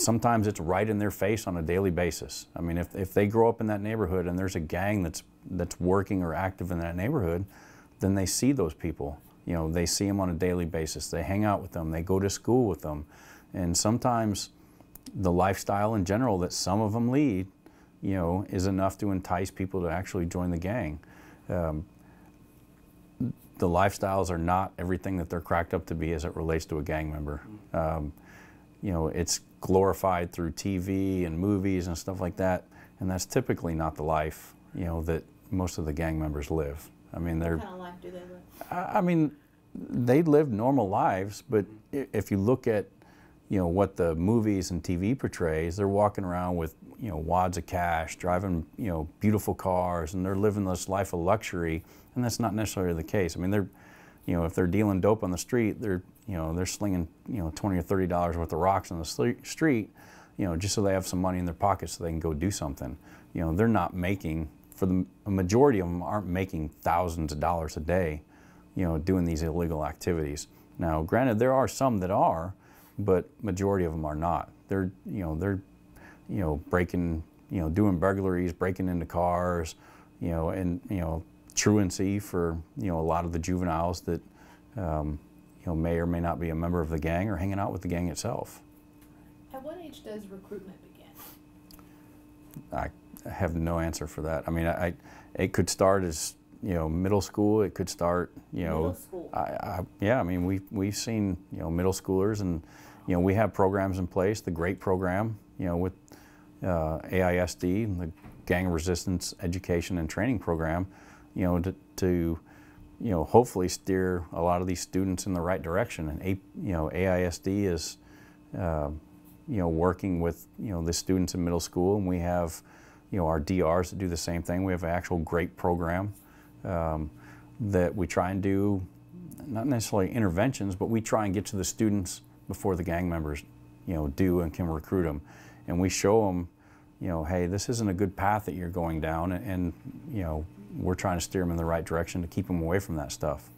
sometimes it's right in their face on a daily basis. I mean, if they grow up in that neighborhood and there's a gang that's working or active in that neighborhood, then they see those people. You know, they see them on a daily basis. They hang out with them. They go to school with them. And sometimes the lifestyle in general that some of them lead, you know, is enough to entice people to actually join the gang. The lifestyles are not everything that they're cracked up to be as it relates to a gang member. You know, it's glorified through TV and movies and stuff like that, and that's typically not the life, you know, that most of the gang members live. I mean, What kind of life do they live? I mean, they live normal lives, but if you look at, you know, what the movies and TV portrays, they're walking around with, you know, wads of cash, driving, you know, beautiful cars, and they're living this life of luxury, and that's not necessarily the case. I mean, they're, you know, if they're dealing dope on the street, they're, you know, they're slinging, you know, $20 or $30 worth of rocks on the street, you know, just so they have some money in their pockets so they can go do something. You know, they're not making, for the majority of them aren't making thousands of dollars a day, you know, doing these illegal activities. Now, granted, there are some that are, but majority of them are not. They're breaking, you know, doing burglaries, breaking into cars, you know, and, you know, truancy for, you know, a lot of the juveniles that, you know, may or may not be a member of the gang or hanging out with the gang itself. At what age does recruitment begin? I have no answer for that. I mean, it could start as, you know, middle school. It could start, you know, Middle school. Yeah. I mean, we've seen, you know, middle schoolers, and, you know, we have programs in place. The GREAT program, you know, with AISD, the Gang Resistance Education and Training Program, you know, to you know, hopefully steer a lot of these students in the right direction. And you know, AISD is you know, working with, you know, the students in middle school, and we have, you know, our DRs that do the same thing. We have an actual GREAT program that we try and do, not necessarily interventions, but we try and get to the students before the gang members, you know, do and can recruit them. And we show them, you know, hey, this isn't a good path that you're going down, and you know, we're trying to steer them in the right direction to keep them away from that stuff.